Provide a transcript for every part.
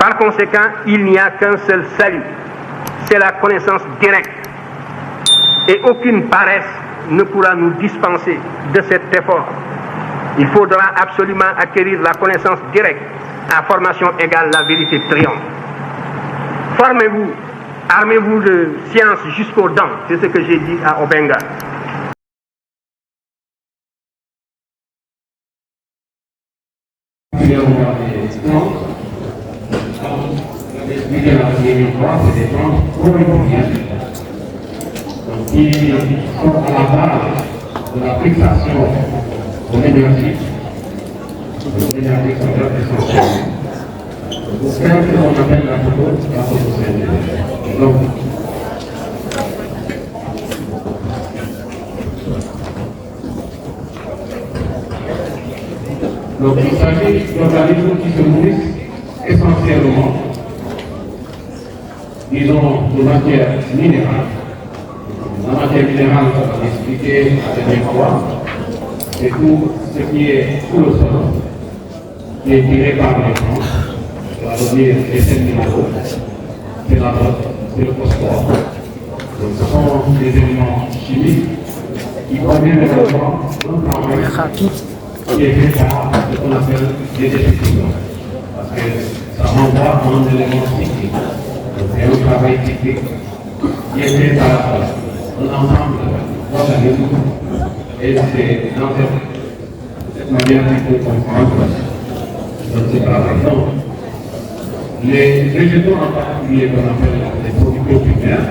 Par conséquent, il n'y a qu'un seul salut, c'est la connaissance directe. Et aucune paresse ne pourra nous dispenser de cet effort. Il faudra absolument acquérir la connaissance directe. À formation égale, la vérité triomphe. Formez-vous, armez-vous de science jusqu'aux dents, c'est ce que j'ai dit à Obenga. Qui sont à la base de la fixation de l'énergie solaire essentielle. C'est ce qu'on appelle la photosynthèse. Donc il s'agit d'organismes qui se nourrissent essentiellement, disons, de matière minérale. La matière minérale, on va expliquer la dernière fois, c'est tout ce qui est sous le sol, qui est tiré par les plantes, ça veut dire les sels minéraux, c'est l'azote, c'est le phosphore. Donc ce sont des éléments chimiques qui proviennent de d'un travail qui est fait par ce qu'on appelle des défections. Parce que ça renvoie à un élément cyclique. C'est un travail cyclique qui est fait par un ensemble d'organismes, et c'est dans cette manière qu'il faut comprendre ce travail. Donc, les végétaux en particulier qu'on appelle les producteurs primaires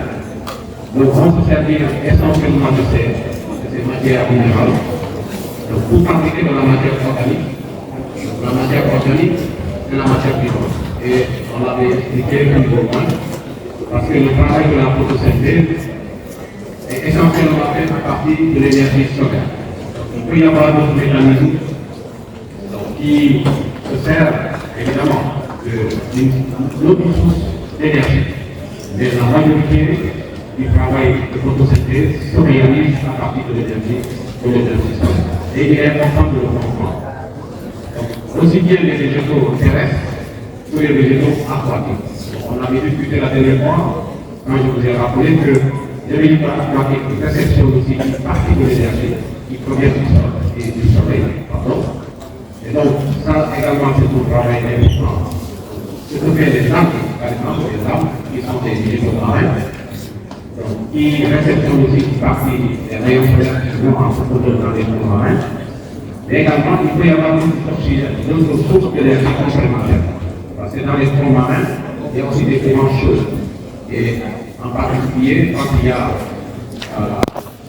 vont se servir essentiellement de ces matières minérales pour fabriquer de la matière organique. La matière organique, c'est la matière vivante. Et on l'avait expliqué plus ou moins, parce que le travail de la photosynthèse est essentiellement fait à partir de l'énergie solaire. Il peut y avoir d'autres mécanismes qui se servent évidemment d'une autre source d'énergie. Mais la majorité du travail de photosynthèse se réalise à partir de l'énergie solaire. Et il est important de le comprendre. Aussi bien les végétaux terrestres que les végétaux aquatiques. On avait discuté la dernière fois, quand je vous ai rappelé que les végétaux aquatiques réceptionnent aussi une partie de l'énergie qui provient du sol et du soleil. Et donc, ça également, c'est un travail important. Ce que fait les arbres, par exemple, les arbres qui sont des végétaux marins, qui réceptionnent aussi une partie des rayons solaires qui vont en profondeur dans les fonds marins. Mais également, il peut y avoir une source d'énergie complémentaire. Parce que dans les fonds marins, il y a aussi des courants chauds. Et en particulier, quand il y a,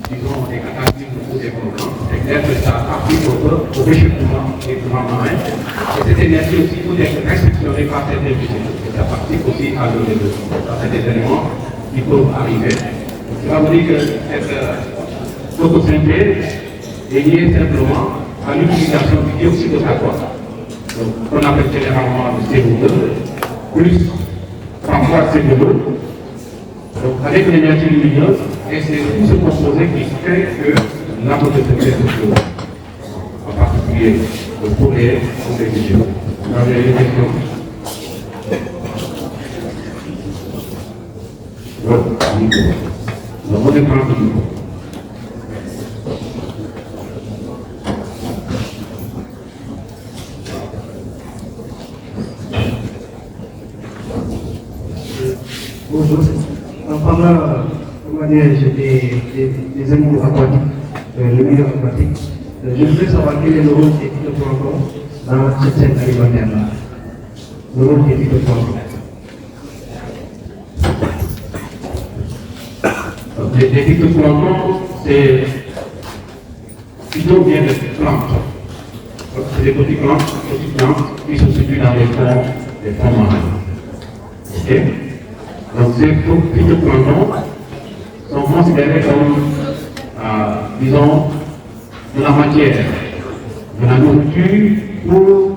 disons, des cataclysmes ou des volcans, c'est clair que ça participe au réchauffement des courants marins. Et cette énergie aussi peut être réceptionnée par cette énergie. Et ça participe aussi à cet événement qui peuvent arriver. Ça veut dire que cette photosynthèse est liée simplement à l'utilisation du dioxyde de carbone, qu'on appelle généralement le CO2, plus parfois CO2, donc avec l'énergie lumineuse, et c'est tout ce composé qui fait que la photosynthèse se fait, en particulier le protéine ou les végétaux. Vous avez des questions? Donc, on est prendre le micro. Bonjour. Pendant témoignage des animaux aquatiques, le milieu aquatique, je voudrais savoir quel est le rôle des phytoplanctons dans cette chaîne alimentaire-là. Le rôle des phytoplanctons. Les phytoplanctons, c'est plutôt bien des plantes. C'est des petites plantes qui se situent dans les fonds marins. Okay? Donc ces phytoplanctons sont considérés comme, disons, de la matière, de la nourriture pour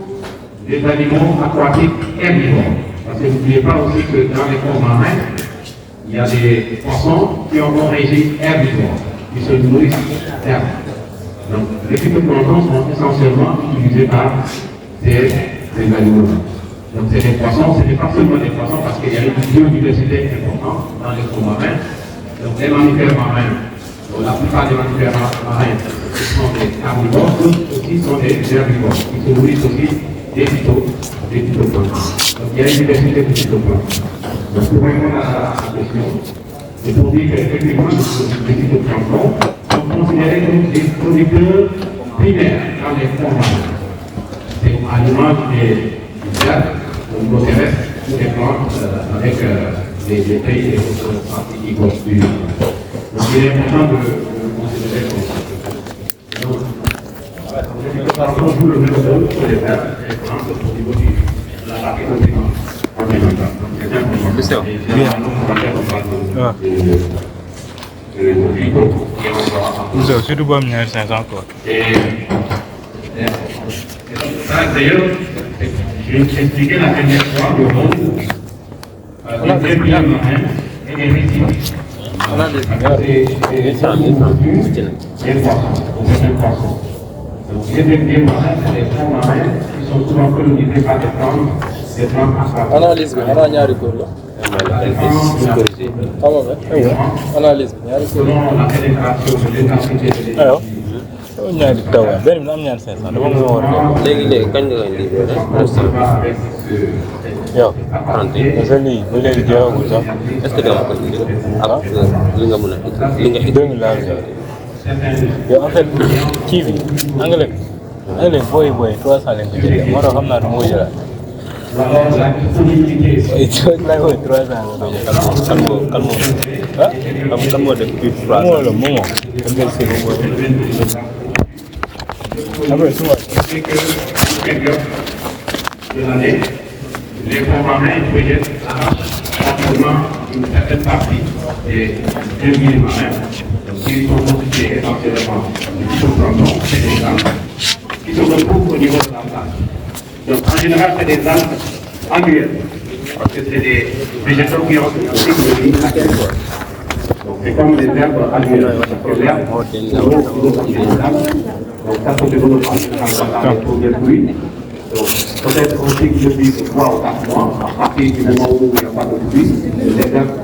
les animaux aquatiques herbivores. Parce que n'oubliez pas aussi que dans les fonds marins, il y a des poissons qui ont un régime herbivore, qui se nourrissent d'herbes. Donc les phytoplanctons sont essentiellement utilisés par ces animaux. Donc c'est des poissons, ce n'est pas seulement des poissons parce qu'il y a une biodiversité importante dans les fonds marins. Donc les mammifères marins, la plupart des mammifères marins, ce sont des carnivores, d'autres aussi sont des herbivores, qui se nourrissent aussi des phytoplanctons. Donc il y a une diversité de phytoplanctons. Donc pour répondre à la question, c'est pour dire qu'effectivement, les phytoplanctons sont considérés comme des producteurs primaires dans les fonds marins. C'est à l'image des herbes, ou l'eau terrestre, ou des plantes avec des feuilles et autres parties qui constituent. Donc il est important de considérer comme ça. Donc, on joue le même rôle que les herbes et les plantes au niveau de la partie continentale. C'est important. Vous surtout pas me 500 quoi. D'ailleurs, je vais expliquer la dernière fois le rôle des biens marins et des récifs. Des poissons. Donc, les biens marins, c'est des fonds marins qui sont souvent colonisés par des plantes aquatiques. Analyse bi xanaa ñaari góor la. Analyse bi ñaari góor Selon la pénétration de l'intensité de aywa ñaari taw benn bi am ñaari 500 dama nga war a léegi kañ nga koy libéré. yow parce que lii ba léegi jeexagul sax est-ce que dama ko indi ak li nga mën a li nga 2000 laa yow en fait kii bi anglais booy 300 lañ ko jëlee moo tax xam naa du ma ko jëlaat la disponibilité. laa koy 300 la ko jëlee kan moo def plus 300. moo la moomoo da ngay sédd après su ma C'est que une période de l'année, les fonds marins projettent actuellement une certaine partie des 2000 marins qui sont constitués essentiellement de phytoplancton et des algues qui se retrouvent au niveau de la plage. Donc en général, c'est des algues annuelles parce que c'est des végétaux qui ont un cycle de vie agricole. Donc c'est comme des herbes annuelles. L'herbe, donc ça se développe dans les premiers pluies. Donc peut-être un cycle de vie de 3 ou 4 mois, à partir du moment où il n'y a pas de pluie, les herbes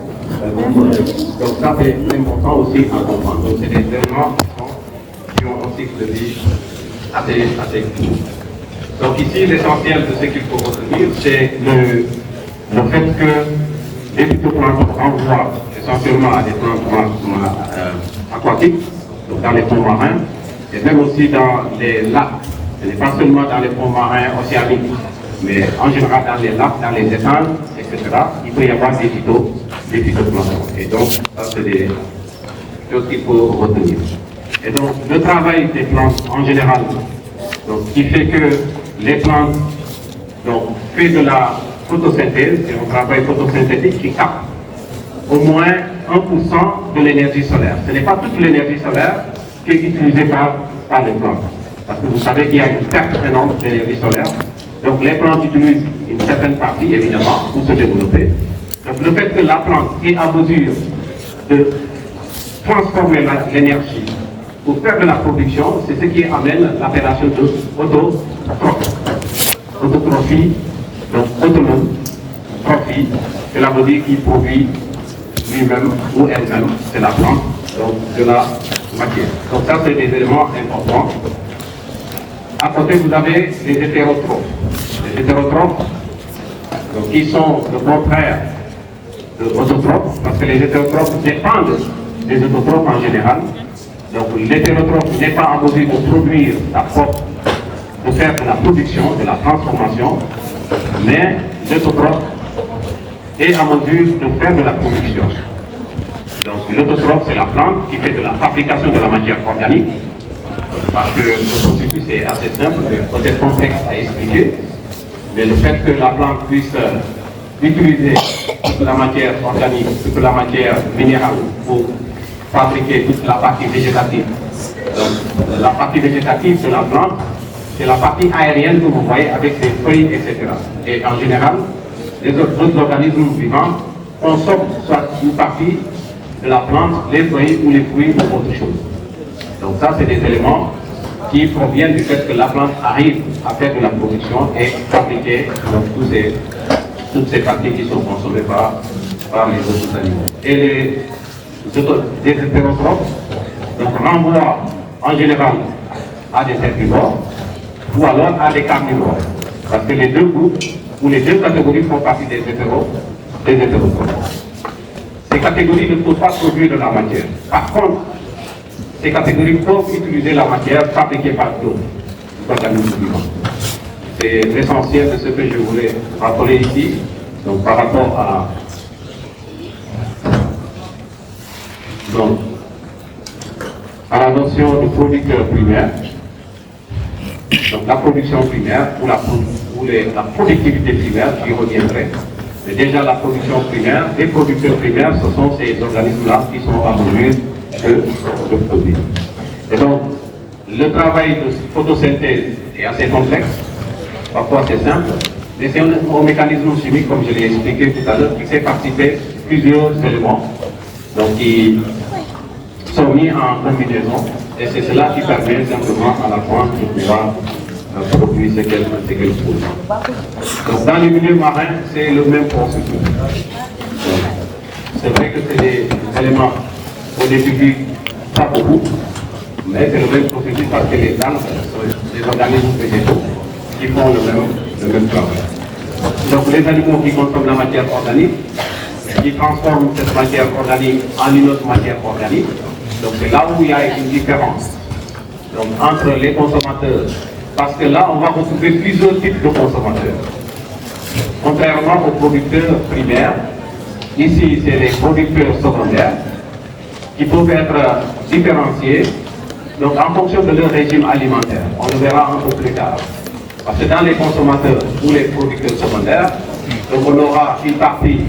vont mourir. Donc ça c'est important aussi à comprendre. Donc c'est des éléments qui ont un cycle de vie assez court. Donc ici l'essentiel de ce qu'il faut retenir, c'est le fait que les phytoplanctons renvoient essentiellement à des plantes aquatiques, donc dans les fonds marins, et même aussi dans les lacs. Ce n'est pas seulement dans les fonds marins océaniques, mais en général dans les lacs, dans les étangs, etc. Il peut y avoir des phytoplanctons. Et donc, ça c'est des choses qu'il faut retenir. Et donc, le travail des plantes en général, donc, qui fait que les plantes fait de la photosynthèse, c'est un travail photosynthétique qui capte au moins 1% de l'énergie solaire. Ce n'est pas toute l'énergie solaire qui est utilisée par les plantes. Parce que vous savez qu'il y a une perte énorme d'énergie solaire. Donc les plantes utilisent une certaine partie, évidemment, pour se développer. Donc le fait que la plante est en mesure de transformer l'énergie pour faire de la production, c'est ce qui amène l'appellation de autotrophie, donc autonome, trophie, cela veut dire qu'il produit lui-même ou elle-même, c'est la plante, donc de la matière. Donc ça c'est des éléments importants. À côté vous avez les hétérotrophes. Les hétérotrophes, donc, qui sont le contraire de autotrophes, parce que les hétérotrophes dépendent des autotrophes en général. Donc l'hétérotrophe n'est pas en mesure de produire de faire de la production, de la transformation, mais l'autotrophe est en mesure de faire de la production. Donc l'autotrophe, c'est la plante qui fait de la fabrication de la matière organique, parce que le processus est assez simple, peut-être complexe à expliquer, mais le fait que la plante puisse utiliser toute la matière organique, toute la matière minérale pour fabriquer toute la partie végétative. Donc la partie végétative de la plante, c'est la partie aérienne que vous voyez avec ses feuilles, etc. Et en général, les autres organismes vivants consomment soit une partie de la plante, les feuilles ou les fruits ou autre chose. Donc ça, c'est des éléments qui proviennent du fait que la plante arrive à faire de la production et fabriquer donc, toutes ces parties qui sont consommées par les autres animaux. Et les hétérotrophes renvoient en général à des herbivores ou alors à des carnivores. Parce que les deux groupes ou les deux catégories font partie des hétérotrophes. Ces catégories ne peuvent pas produire de la matière. Par contre, ces catégories peuvent utiliser la matière fabriquée par d'autres organismes vivants. C'est l'essentiel de ce que je voulais rappeler ici. Donc, par rapport à la notion de producteur primaire, donc la production primaire ou la productivité primaire, j'y reviendrai. Mais déjà la production primaire, les producteurs primaires, ce sont ces organismes-là qui sont en mesure de produire. Et donc, le travail de photosynthèse est assez complexe, parfois c'est simple, mais c'est un mécanisme chimique, comme je l'ai expliqué tout à l'heure, qui fait participer plusieurs éléments, donc qui sont mis en combinaison, et c'est cela qui permet simplement à la plante de pouvoir produire ce qu'elle produit. Donc dans les milieux marins, c'est le même processus. C'est vrai que c'est des éléments au début pas beaucoup, mais c'est le même processus parce que les algues sont des organismes végétaux qui font le même travail. Donc les animaux qui consomment la matière organique, qui transforment cette matière organique en une autre matière organique, donc c'est là où il y a une différence donc, entre les consommateurs, parce que là on va retrouver plusieurs types de consommateurs. Contrairement aux producteurs primaires, ici c'est les producteurs secondaires qui peuvent être différenciés donc, en fonction de leur régime alimentaire. On le verra un peu plus tard. Parce que dans les consommateurs ou les producteurs secondaires, donc on aura une partie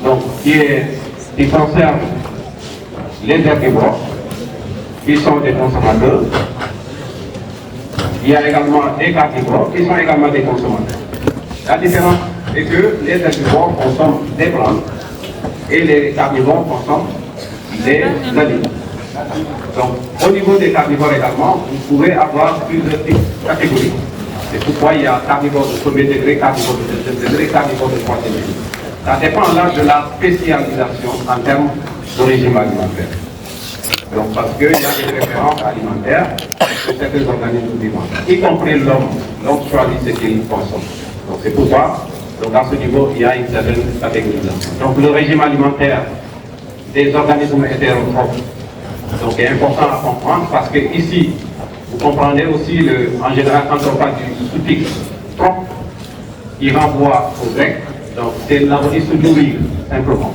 donc, qui concerne les herbivores, qui sont des consommateurs. Il y a également des carnivores, qui sont également des consommateurs. La différence est que les herbivores consomment des plantes et les carnivores consomment des animaux. Donc, au niveau des carnivores également, vous pouvez avoir plusieurs catégories. C'est pourquoi il y a carnivores de premier degré, carnivores de deuxième degré, carnivores de troisième degré. Ça dépend là de la spécialisation en termes de régime alimentaire. Donc, parce qu'il y a des références alimentaires de certains organismes vivants, y compris l'homme. L'homme choisit ce qu'il consomme. Donc, c'est pourquoi, donc, à ce niveau, il y a une certaine catégorisation. Donc, le régime alimentaire des organismes hétérotrophes donc, est important à comprendre parce que ici, vous comprenez aussi, en général, quand on parle du suffixe trop, il renvoie au grec, donc c'est l'abonné se nourrir, simplement.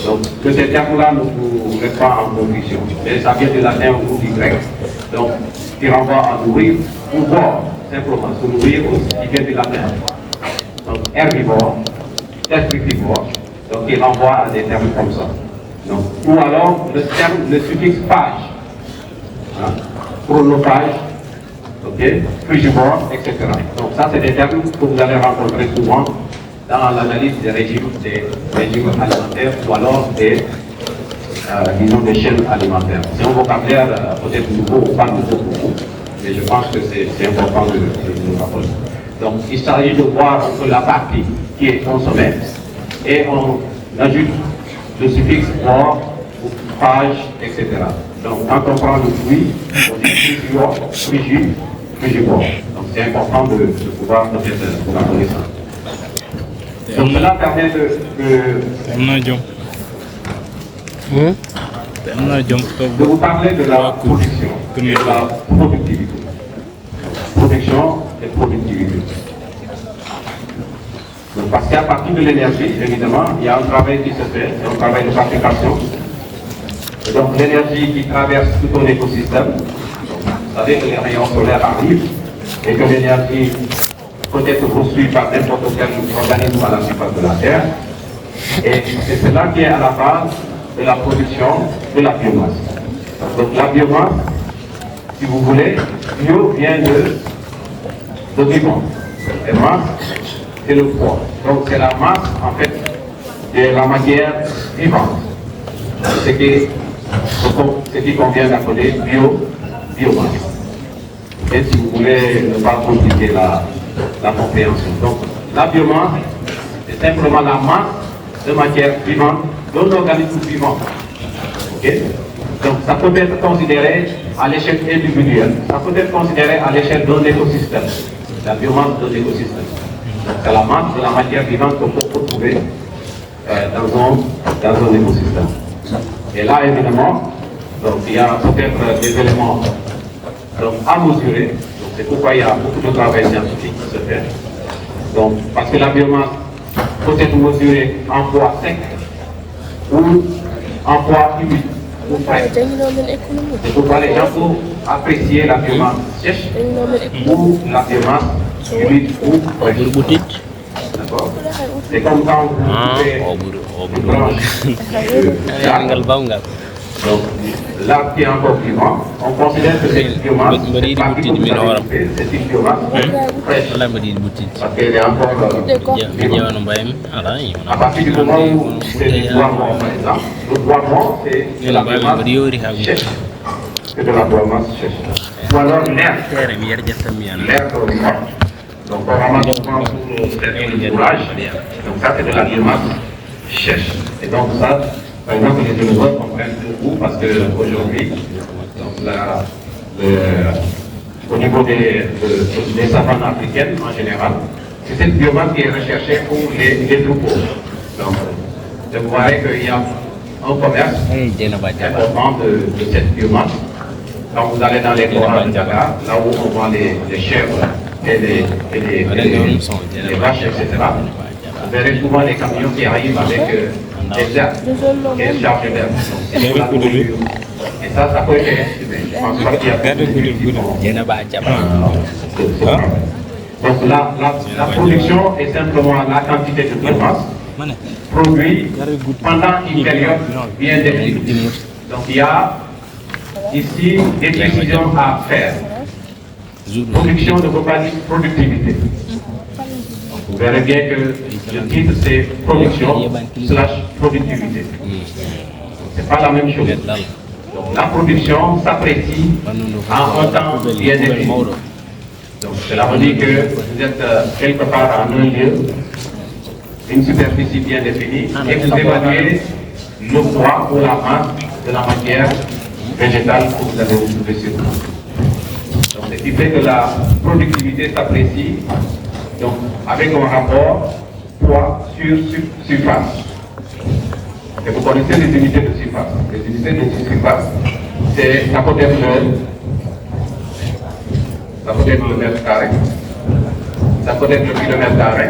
Donc, que ces termes-là ne vous mettent pas en confusion. Mais ça vient du latin ou du grec, donc qui renvoie à nourrir ou boire, simplement, se nourrir aussi, qui vient du latin. Donc, herbivore, descriptivore, donc il renvoie à des termes comme ça. Donc, ou alors le suffixe phage, hein, chronophage, okay, frugivore, etc. Donc ça c'est des termes que vous allez rencontrer souvent dans l'analyse des régimes alimentaires ou alors disons des chaînes alimentaires. C'est un vocabulaire peut-être nouveau ou pas nouveau pour vous, mais je pense que c'est important de nous rappeler. Donc il s'agit de voir entre la partie qui est consommée et on ajoute le suffixe or, phage, etc. Donc, quand on prend le fruit, on dit frugivore. Donc, c'est important de pouvoir peut-être la connaissance. Donc, cela permet de vous parler de la production et de la productivité. Production et productivité. Donc, parce qu'à partir de l'énergie, évidemment, il y a un travail qui se fait, c'est un travail de fabrication. Et donc l'énergie qui traverse tout un écosystème, vous savez que les rayons solaires arrivent et que l'énergie peut être reçue par n'importe quel organisme à la surface de la Terre. Et c'est cela qui est à la base de la production de la biomasse. Donc la biomasse, si vous voulez, bio vient de vivant. Et masse, c'est le poids. Donc c'est la masse, en fait, de la matière vivante. Ce qui convient d'appeler biomasse. et si vous voulez ne pas compliquer la compréhension. Donc, la biomasse, c'est simplement la masse de matière vivante d'un organisme vivant. Okay? Donc, ça peut être considéré à l'échelle individuelle, ça peut être considéré à l'échelle d'un écosystème, la biomasse d'un écosystème. Donc, c'est la masse de la matière vivante qu'on peut retrouver dans un écosystème. Et là, évidemment, donc, il y a peut-être des éléments donc, à mesurer. C'est pourquoi il y a beaucoup de travail scientifique qui se fait. Donc, parce que la biomasse peut être mesurée en poids sec ou en poids humide ou frais. C'est pourquoi les gens peuvent apprécier la biomasse sèche ou la biomasse humide ou frais. D'accord? C'est comme quand vous coupez une branche. Donc, l'arbre qui est encore vivant, on considère que cette biomasse, c'est une biomasse fraîche, parce qu'elle est encore vivante. À partir du moment où c'est du bois mort, par exemple, le bois mort, c'est de la biomasse sèche, c'est de la biomasse sèche. Ou alors l'air mort. Donc, on ramasse souvent pour certains ouvrages, donc ça, c'est de la biomasse sèche. Et donc, ça, par exemple, les éleveurs comprennent beaucoup parce qu'aujourd'hui, au niveau des savanes africaines en général, c'est cette biomasse qui est recherchée pour les troupeaux. Donc, vous voyez qu'il y a un commerce important de cette biomasse. Quand vous allez dans les forages de Dakar, là où on vend les chèvres et les vaches, etc., vous verrez souvent les camions qui arrivent avec des herbes, des charges d'herbes. Et ça peut être estimé. Je pense pas qu'il y a donc la production est simplement la quantité de biomasse produite pendant une période bien définie. Donc il y a ici des précisions à faire. Production ne veut pas dire productivité. Vous verrez bien que le titre c'est production / productivité. Ce n'est pas la même chose. Donc, la production s'apprécie en un temps bien défini. Donc cela veut dire que vous êtes quelque part en un lieu, une superficie bien définie, et vous évaluez le poids ou la masse de la matière végétale que vous avez retrouvée sur vous. Donc ce qui fait que la productivité s'apprécie donc avec un rapport poids sur surface. Et vous connaissez les unités de surface. Les unités de surface, ça peut être le mètre carré, ça peut être le kilomètre carré,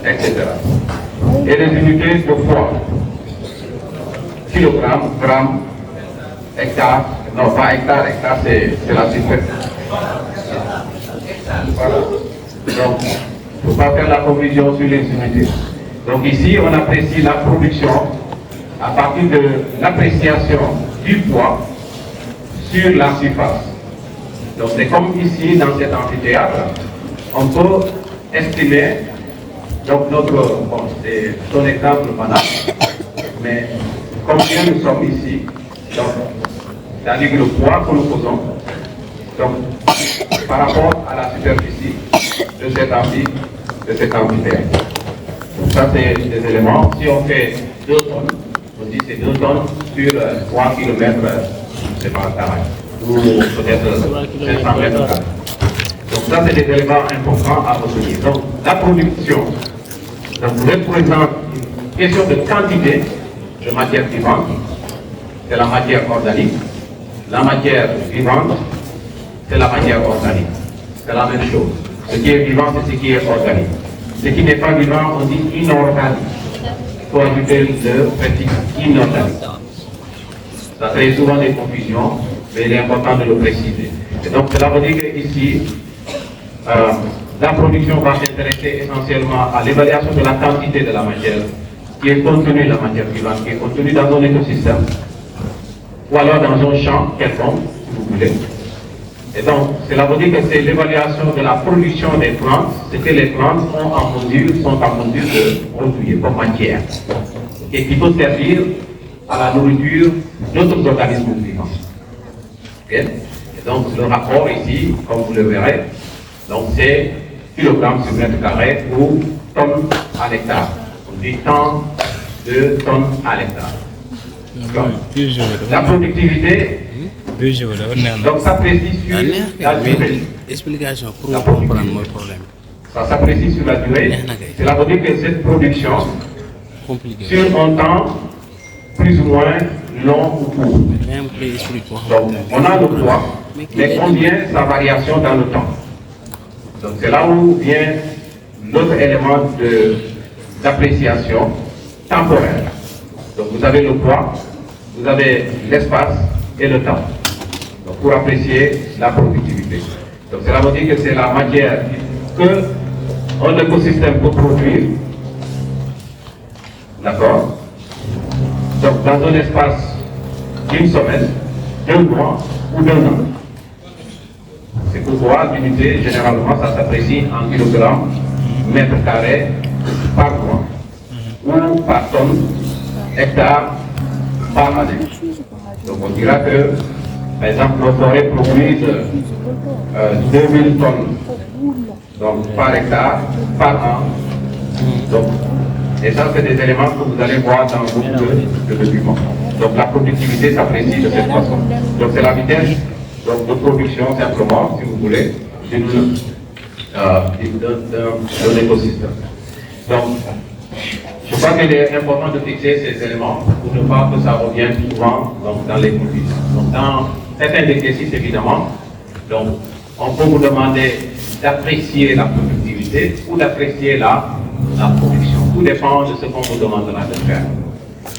etc. Et les unités de poids, kilogramme, gramme, hectare, non pas hectare, hectare c'est la surface. Voilà. Donc, il ne faut pas faire la confusion sur les unités. Donc ici, on apprécie la production à partir de l'appréciation du poids sur la surface. Donc c'est comme ici, dans cet amphithéâtre, on peut estimer, donc c'est son exemple banal, mais combien nous sommes ici, donc c'est-à-dire le poids que nous faisons, donc par rapport à la superficie de cet amphithéâtre. Donc ça c'est des éléments. Si on fait 2 tonnes, on dit c'est 2 tonnes sur 3 km, c'est pas carré, ou peut-être 500 mètres carrés. Donc ça c'est des éléments importants à retenir. Donc la production, donc vous êtes par exemple une question de quantité de matière vivante, c'est la matière organique. La matière vivante, c'est la matière organique. C'est la même chose. Ce qui est vivant, c'est ce qui est organique. Ce qui n'est pas vivant, on dit inorganique. Il faut ajouter le préfixe inorganique. Ça crée souvent des confusions, mais il est important de le préciser. Et donc, cela veut dire qu'ici, la production va s'intéresser essentiellement à l'évaluation de la quantité de la matière qui est contenue, la matière vivante, qui est contenue dans un écosystème, ou alors dans un champ quelconque, si vous voulez. Et donc, cela veut dire que c'est l'évaluation de la production des plantes, ce que les plantes sont en mesure de produire comme matière, et qui peut servir à la nourriture d'autres organismes vivants. Okay? Donc le rapport ici, comme vous le verrez, donc c'est kilogrammes sur mètre carré ou tonnes à l'hectare. On dit tant de tonnes à l'hectare. La productivité, donc ça précise sur la durée. Explication pour comprendre mon problème. Ça s'apprécie sur la durée. Cela veut dire que cette production, sur un temps plus ou moins long ou court. Donc, on a le poids, mais combien sa variation dans le temps. Donc, c'est là où vient l'autre élément d'appréciation temporelle. Donc, vous avez le poids, vous avez l'espace et le temps. Donc, pour apprécier la productivité. Donc, cela veut dire que c'est la matière que un écosystème peut produire, d'accord? Donc dans un espace d'une semaine, d'un mois ou d'un an. C'est pourquoi l'unité, généralement, ça s'apprécie en kilogrammes, mètres carrés par mois, ou par tonne, hectare par année. Donc on dira que, par exemple, nos forêts produisent 2000 tonnes donc par hectare, par an. Donc, et ça, c'est des éléments que vous allez voir dans beaucoup de documents. Donc, la productivité s'apprécie de cette façon. Donc, c'est la vitesse donc, de production, simplement, si vous voulez, d'un écosystème. Donc, je crois qu'il est important de fixer ces éléments pour ne pas que ça revienne souvent donc, dans les produits. Donc, dans certains exercices, évidemment, donc, on peut vous demander d'apprécier la productivité ou d'apprécier la production. Tout dépend de ce qu'on vous demandera de faire.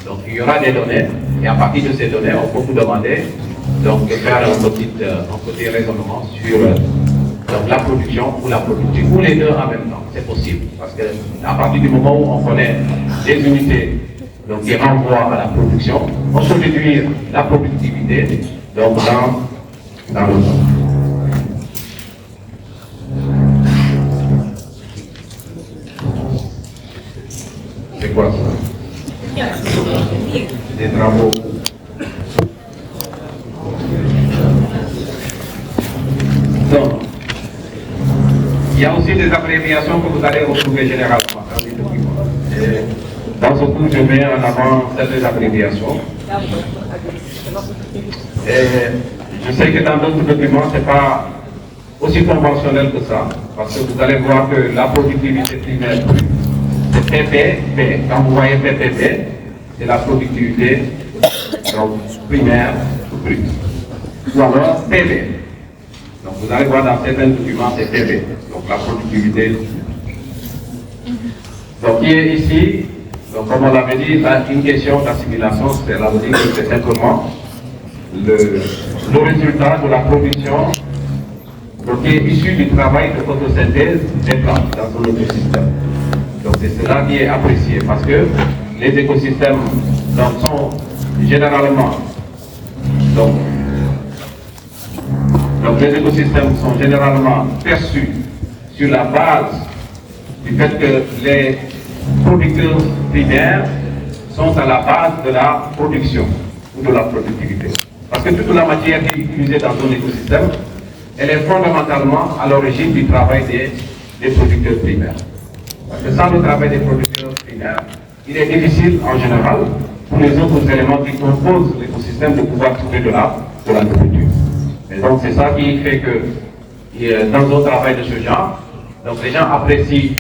Donc il y aura des données et à partir de ces données, on peut vous demander donc, de faire un petit raisonnement sur donc, la production ou la productivité, ou les deux en même temps. C'est possible parce qu'à partir du moment où on connaît des unités donc, qui renvoient à la production, on peut réduire la productivité donc, dans le temps. C'est quoi ça? Des travaux. Donc, il y a aussi des abréviations que vous allez retrouver généralement dans les documents. Et dans ce cours, je mets en avant certaines abréviations. Et je sais que dans d'autres documents, ce n'est pas aussi conventionnel que ça, parce que vous allez voir que la productivité primaire, c'est PPP. Quand vous voyez PPP, c'est la productivité donc, primaire brute. Ou alors PV. Donc vous allez voir dans certains documents, c'est PV. Donc la productivité. Donc qui est ici, donc comme on l'avait dit, une question d'assimilation, c'est-à-dire que c'est simplement le résultat de la production donc, qui est issu du travail de photosynthèse des plantes dans son écosystème. Donc c'est cela qui est apprécié parce que les écosystèmes donc, sont généralement donc les écosystèmes sont généralement perçus sur la base du fait que les producteurs primaires sont à la base de la production ou de la productivité. Parce que toute la matière qui est utilisée dans un écosystème, elle est fondamentalement à l'origine du travail des producteurs primaires. Parce que sans le travail des producteurs primaires, il est difficile en général pour les autres éléments qui composent l'écosystème de pouvoir trouver de la nourriture. Et donc c'est ça qui fait que dans un travail de ce genre, donc les gens apprécient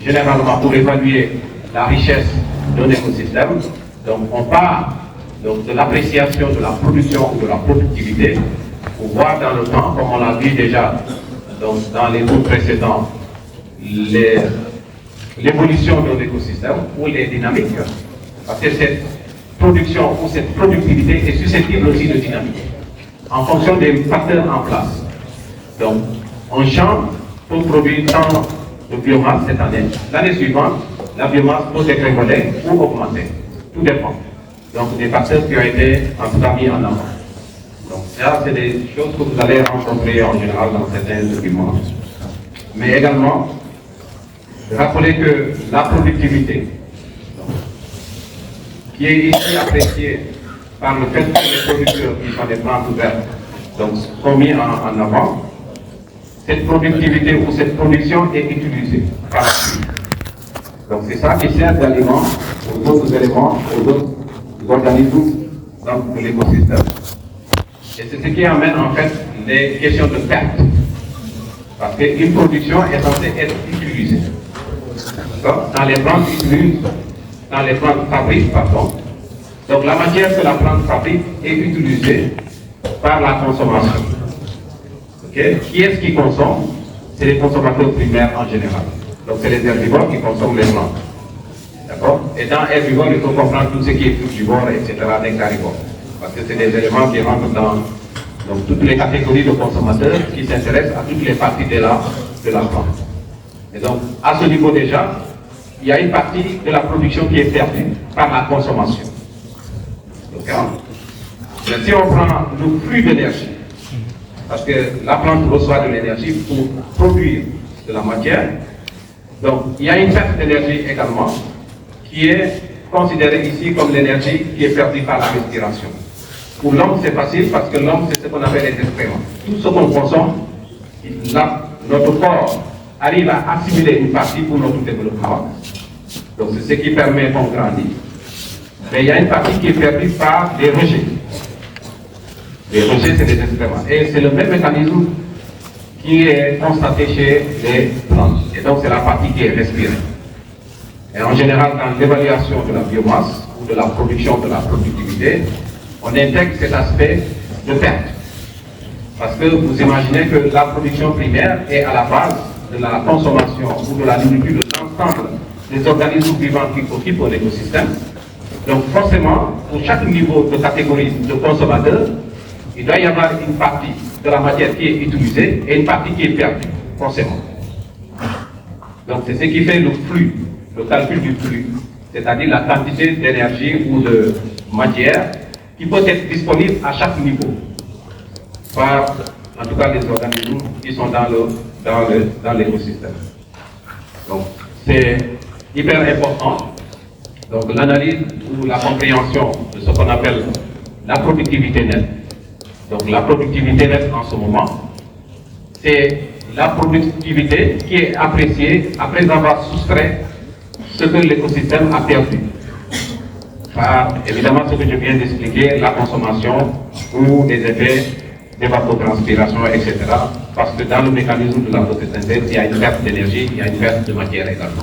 généralement pour évaluer la richesse d'un écosystème. Donc on part donc, de l'appréciation de la production ou de la productivité pour voir dans le temps, comme on l'a vu déjà donc, dans les cours précédents, l'évolution de l'écosystème ou les dynamiques. Parce que cette production ou cette productivité est susceptible aussi de dynamique en fonction des facteurs en place. Donc, un champ peut produire tant de biomasse cette année. L'année suivante, la biomasse peut dégringoler ou augmenter. Tout dépend. Donc, des facteurs qui ont été en tout cas mis en avant. Donc, ça, c'est des choses que vous allez rencontrer en général dans certains documents. Mais également, rappelez que la productivité, qui est ici appréciée par le fait que les producteurs qui sont des plantes ouvertes donc, sont mis en avant. Cette productivité ou cette production est utilisée par la suite. Donc c'est ça qui sert d'aliment aux autres éléments, aux autres organismes dans l'écosystème. Et c'est ce qui amène en fait les questions de perte. Parce qu'une production est censée être utilisée. Dans les plantes utilisent, dans les plantes fabriquent, pardon. Donc la matière que la plante fabrique est utilisée par la consommation. Okay? Qui est-ce qui consomme? C'est les consommateurs primaires en général. Donc c'est les herbivores qui consomment les plantes. D'accord? Et dans herbivores, il faut comprendre tout ce qui est frugivore, etc., nectarivore. Parce que c'est des éléments qui rentrent dans donc, toutes les catégories de consommateurs qui s'intéressent à toutes les parties de la plante. Et donc, à ce niveau déjà, il y a une partie de la production qui est perdue par la consommation. Donc, mais si on prend le flux d'énergie, parce que la plante reçoit de l'énergie pour produire de la matière, donc il y a une perte d'énergie également qui est considérée ici comme l'énergie qui est perdue par la respiration. Pour l'homme, c'est facile parce que l'homme, c'est ce qu'on appelle les excréments. Tout ce qu'on consomme, notre corps arrive à assimiler une partie pour notre développement. Donc c'est ce qui permet qu'on grandisse. Mais il y a une partie qui est perdue par les rejets. Les rejets, c'est des excréments. Et c'est le même mécanisme qui est constaté chez les plantes. Et donc c'est la partie qui est respirée. Et en général, dans l'évaluation de la biomasse ou de la production de la productivité, on intègre cet aspect de perte. Parce que vous imaginez que la production primaire est à la base de la consommation ou de la nourriture de l'ensemble des organismes vivants qui occupent l'écosystème. Donc forcément, pour chaque niveau de catégorie de consommateurs, il doit y avoir une partie de la matière qui est utilisée et une partie qui est perdue, forcément. Donc c'est ce qui fait le flux, le calcul du flux, c'est-à-dire la quantité d'énergie ou de matière qui peut être disponible à chaque niveau, par en tout cas les organismes qui sont dans l'écosystème. Donc c'est hyper important. Donc l'analyse ou la compréhension de ce qu'on appelle la productivité nette. Donc la productivité nette en ce moment, c'est la productivité qui est appréciée après avoir soustrait ce que l'écosystème a perdu. Par évidemment ce que je viens d'expliquer, la consommation ou les effets d'évapotranspiration, etc. Parce que dans le mécanisme de la photosynthèse, il y a une perte d'énergie, il y a une perte de matière également.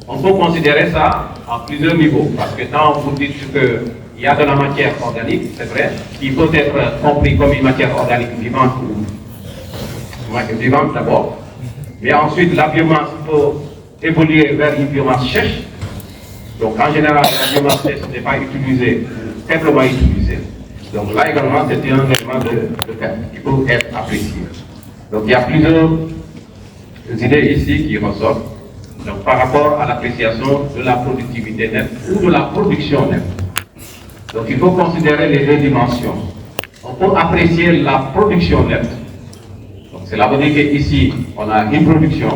On peut considérer ça en plusieurs niveaux, parce que quand vous dites qu'il y a de la matière organique, c'est vrai, qui peut être compris comme une matière organique vivante ou vivante d'abord, mais ensuite la biomasse peut évoluer vers une biomasse sèche. Donc en général, la biomasse sèche n'est pas utilisée, faiblement utilisée. Donc là également, c'est un élément de perte qui peut être apprécié. Donc il y a plusieurs idées ici qui ressortent. Donc, par rapport à l'appréciation de la productivité nette ou de la production nette. Donc il faut considérer les deux dimensions. On peut apprécier la production nette. Donc cela veut dire qu'ici, on a une production,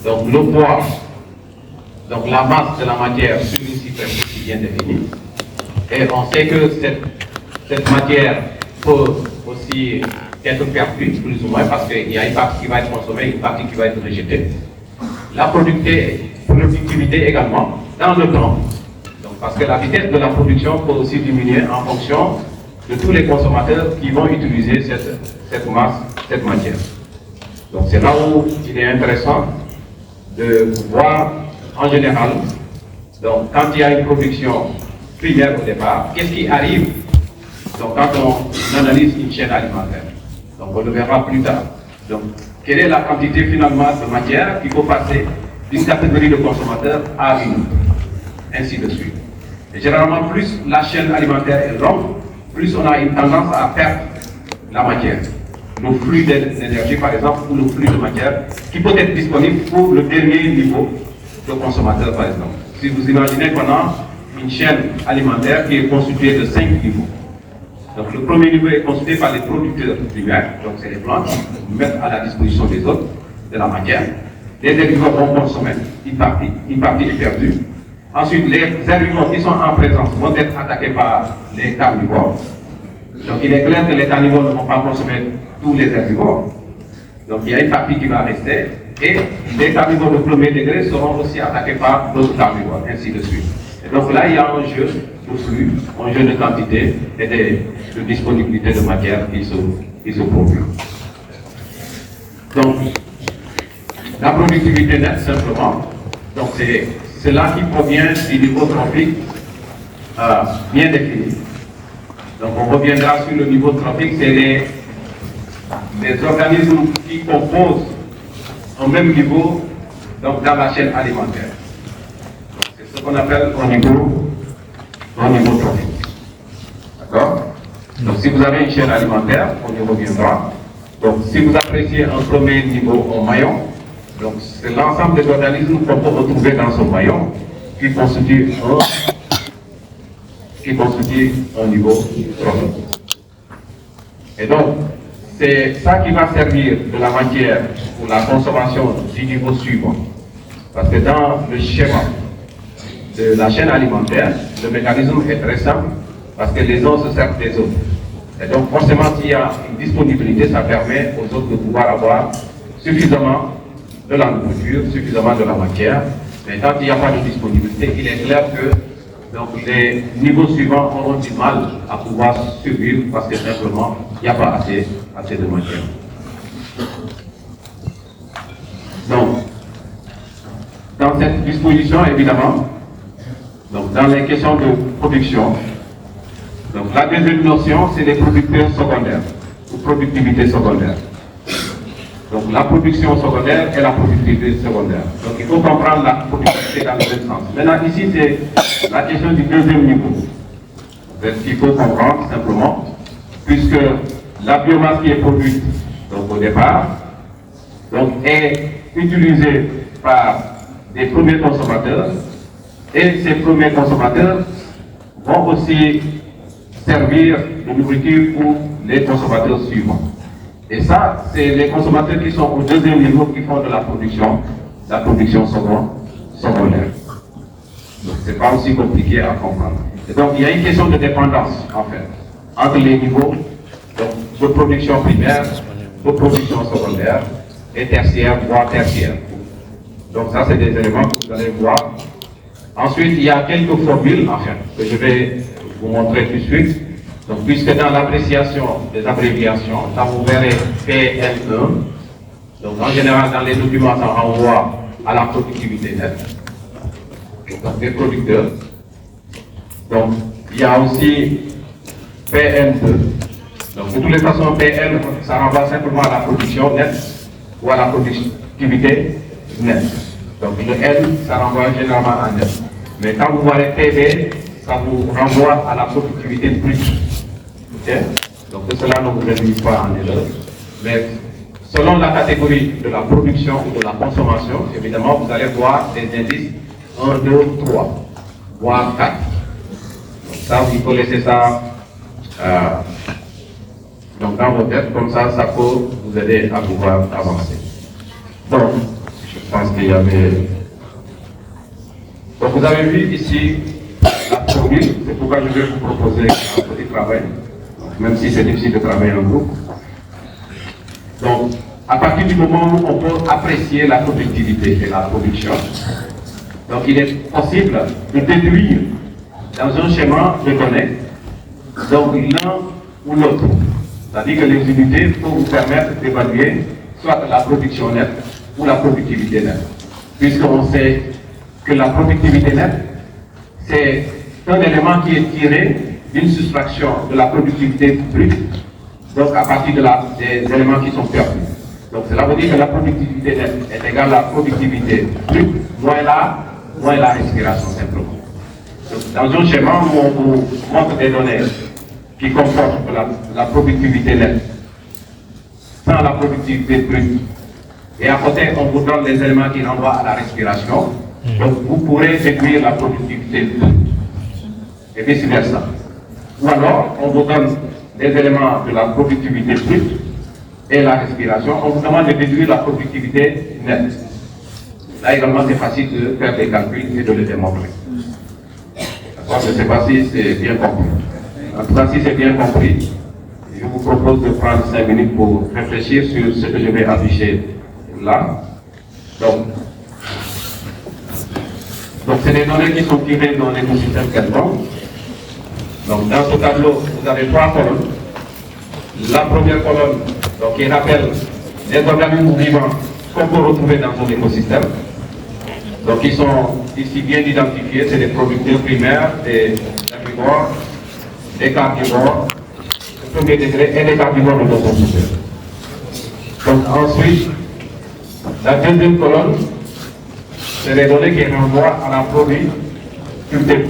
donc le poids, donc la masse de la matière sur une superficie bien définie. Et on sait que cette matière peut aussi être perdue, plus ou moins, parce qu'il y a une partie qui va être consommée, une partie qui va être rejetée. La productivité également dans le temps. Donc, parce que la vitesse de la production peut aussi diminuer en fonction de tous les consommateurs qui vont utiliser cette masse, cette matière. Donc c'est là où il est intéressant de voir en général, donc quand il y a une production primaire au départ, qu'est-ce qui arrive donc, quand on analyse une chaîne alimentaire. Donc on le verra plus tard. Donc, quelle est la quantité finalement de matière qui peut passer d'une catégorie de consommateurs à une autre, ainsi de suite. Et généralement, plus la chaîne alimentaire est longue, plus on a une tendance à perdre la matière. Le flux d'énergie, par exemple, ou le flux de matière, qui peut être disponible pour le dernier niveau de consommateur, par exemple. Si vous imaginez qu'on a une chaîne alimentaire qui est constituée de 5 niveaux. Donc le premier niveau est constitué par les producteurs primaires, donc c'est les plantes qui mettent à la disposition des autres de la matière. Les herbivores vont consommer une partie est perdue. Ensuite, les herbivores qui sont en présence vont être attaqués par les carnivores. Donc il est clair que les carnivores ne vont pas consommer tous les herbivores. Donc il y a une partie qui va rester et les carnivores de premier degré seront aussi attaqués par d'autres carnivores, ainsi de suite. Et donc là, il y a un jeu de flux, un jeu de quantité et de disponibilité de matière qui se produit. Donc, la productivité nette, simplement, donc c'est cela qui provient du niveau trophique bien défini. Donc on reviendra sur le niveau trophique, c'est les organismes qui composent au même niveau donc, dans la chaîne alimentaire. C'est ce qu'on appelle au niveau trophique. D'accord? Donc si vous avez une chaîne alimentaire, on y reviendra. Donc si vous appréciez un premier niveau en maillon, donc c'est l'ensemble des organismes qu'on peut retrouver dans ce maillon qui constitue un niveau trophique. Et donc, c'est ça qui va servir de la matière pour la consommation du niveau suivant. Parce que dans le schéma de la chaîne alimentaire, le mécanisme est très simple, parce que les uns se servent des autres. Et donc, forcément, s'il y a une disponibilité, ça permet aux autres de pouvoir avoir suffisamment de la nourriture, suffisamment de la matière. Mais quand il n'y a pas de disponibilité, il est clair que donc, les niveaux suivants auront du mal à pouvoir survivre parce que simplement, il n'y a pas assez de matière. Donc, dans cette disposition, évidemment, donc, dans les questions de production, donc, la deuxième notion, c'est les producteurs secondaires ou productivité secondaire. Donc la production secondaire et la productivité secondaire. Donc il faut comprendre la productivité dans le même sens. Maintenant ici c'est la question du deuxième niveau. C'est ce qu'il faut comprendre simplement, puisque la biomasse qui est produite donc, au départ donc, est utilisée par des premiers consommateurs et ces premiers consommateurs vont aussi servir de nourriture pour les consommateurs suivants. Et ça, c'est les consommateurs qui sont au deuxième niveau qui font de la production secondaire. Donc, c'est pas aussi compliqué à comprendre. Et donc, il y a une question de dépendance, en fait, entre les niveaux de production primaire, de production secondaire et tertiaire, voire tertiaire. Donc, ça, c'est des éléments que vous allez voir. Ensuite, il y a quelques formules, enfin, que je vais vous montrer tout de suite. Donc, puisque dans l'appréciation des abréviations, là vous verrez PN1, donc en général dans les documents, ça renvoie à la productivité nette, donc des producteurs. Donc, il y a aussi PN2. Donc, de toutes les façons, PN, ça renvoie simplement à la production nette ou à la productivité nette. Donc, le N, ça renvoie généralement à net. Mais quand vous voyez PB, ça vous renvoie à la productivité brute. Okay? Donc cela ne vous réduit pas en erreur. Mais selon la catégorie de la production ou de la consommation, évidemment, vous allez voir des indices 1, 2, 3, voire 4. Donc ça, il faut laisser ça donc dans vos têtes, comme ça, ça peut vous aider à pouvoir avancer. Donc, je pense qu'il y avait... Donc vous avez vu ici la formule, c'est pourquoi je vais vous proposer un petit travail, même si c'est difficile de travailler en groupe. Donc, à partir du moment où on peut apprécier la productivité et la production, donc il est possible de déduire dans un schéma de données, donc l'un ou l'autre. C'est-à-dire que les unités peuvent vous permettre d'évaluer soit la production nette ou la productivité nette. Puisqu'on sait que la productivité nette, c'est un élément qui est tiré d'une soustraction de la productivité brute, donc à partir des éléments qui sont perdus. Donc cela veut dire que la productivité nette est égale à la productivité brute, moins la respiration simplement. Donc, dans un schéma où on vous montre des données qui comportent la productivité nette sans la productivité brute, et à côté on vous donne des éléments qui renvoient à la respiration, donc vous pourrez réduire la productivité brute et vice versa. Ou alors on vous donne des éléments de la productivité brute et la respiration, on vous demande de réduire la productivité nette. Là également c'est facile de faire des calculs et de les démontrer. Je ne sais pas si c'est bien compris. En tout cas, si c'est bien compris, vous propose de prendre 5 minutes pour réfléchir sur ce que je vais afficher là. Donc c'est des données qui sont tirées dans l'écosystème quelconque. Donc dans ce tableau, vous avez 3 colonnes. La première colonne, donc, qui rappelle les organismes vivants qu'on peut retrouver dans son écosystème. Donc ils sont ici bien identifiés, c'est des producteurs primaires, des herbivores, des carnivores, de premier degré et des carnivores de deuxième degré. Donc ensuite, la deuxième colonne, c'est les données qui renvoient à la productivité.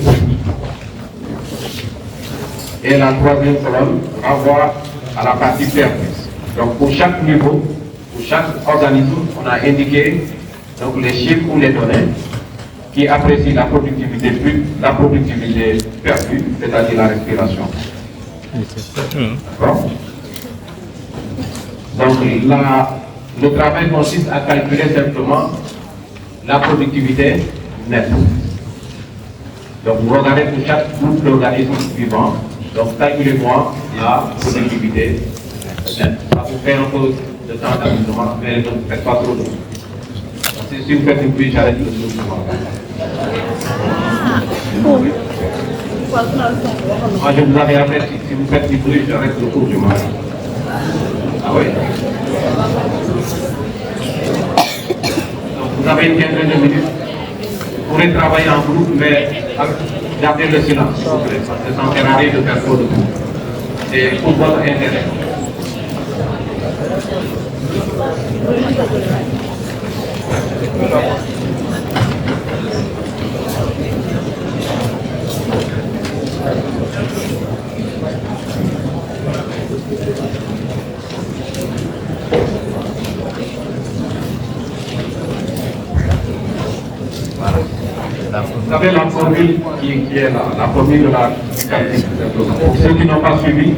Et la troisième colonne renvoie à la partie permise. Donc pour chaque niveau, pour chaque organisme, on a indiqué donc, les chiffres ou les données qui apprécient la productivité perdue, c'est-à-dire la respiration. Bon. Donc le travail consiste à calculer simplement la productivité nette. Donc vous regardez pour chaque groupe d'organismes vivants, donc calculez-moi la productivité nette. Ça vous fait un peu de temps d'amusement, mais ne faites pas trop de temps. Si vous faites une pluie, j'arrête le mouvement. Moi, je vous avais averti, si vous faites du bruit, j'arrête le cours du mal. Ah oui. Donc, vous avez une quinzaine de minutes. Vous pourrez travailler en groupe, mais gardez le silence, s'il vous plaît, parce que ça ne sert à rien de faire trop de bruit. C'est pour votre intérêt. Vous savez la formule qui est là, la formule de la calcul. Pour ceux qui n'ont pas suivi,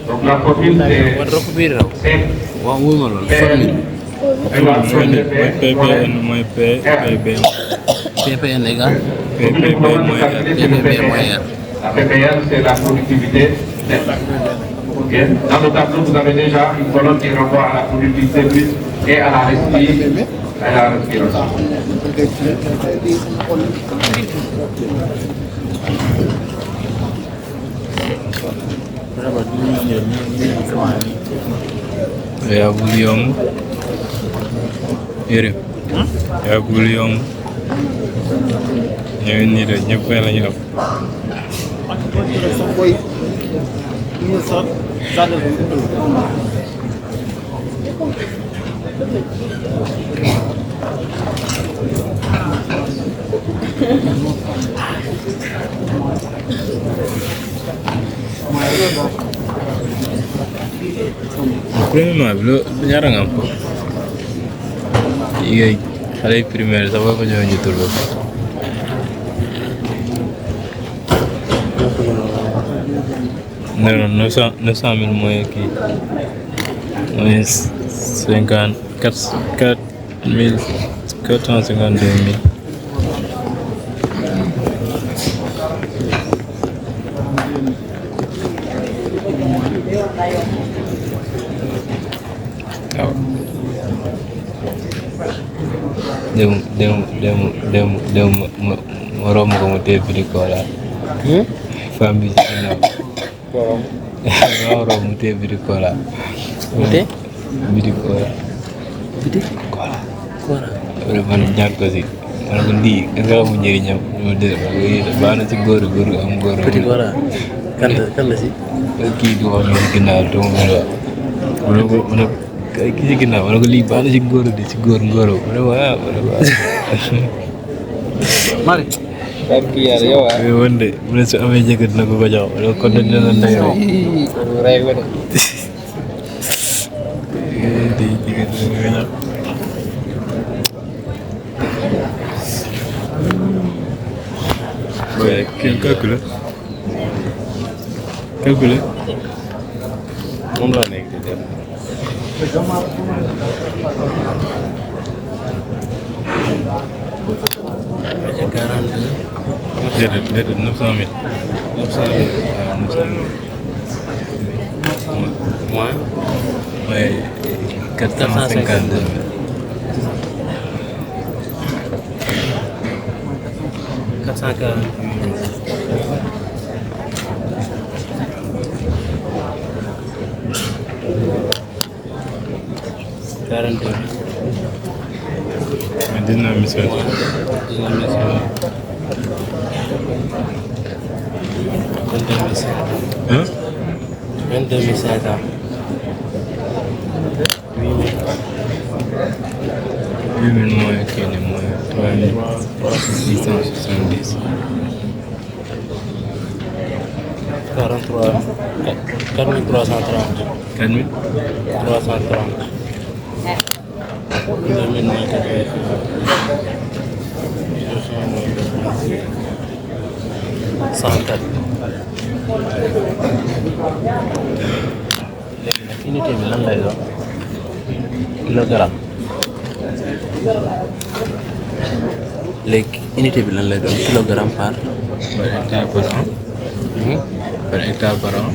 donc la formule c'est PPN égale La PPN, c'est la productivité nette. Okay. Dans le tableau, vous avez déjà une colonne qui renvoie à la productivité brute et à la respiration. Ya bouillon. Yere. Ya bouillon. Ñëw ni de ñëpp la ñu am. Premièrement bi loo ñaata nga am ko yooyu xale yi primaire sax boo ko joxee ñu tur non 900 000 mooy kii mooy 452 000. waaw dem ma romb ko mu téye Bidikola. femme bi ci ginnaaw. ma romb mu téye Bidikola. mu téye Bidikola. Bidikola. man ñàkk ko si. ma ne ko lii est-ce que amul njëriñam ñu dee baax na ci góor am góor. Bidikola kan la si. kii di wax ñu si ginnaaw te mu ne ko kii si ginnaaw ma ne ko lii baax na ci góor di ci góor ngóoro ma ne ko ah ma ne ko Mari. kii yàlla yow ah. man de mu ne su amee jëkkër dina ko jox ma ne ko kon dina la ndey rey ko de. Quel calcul moom laa nekk di def. déedéet 900 000 waaw 900 000 moins. Ouais, 452. 42. Dina mission. Hein? 22 500. 8 000 moins que les moins 3670. 43. 4330. 4330. 2000 moins que 104. léegi nag unité bi lan lay doon kilogramme léegi unité bi lan lay doon kilogramme par hectare par an par hectare par an.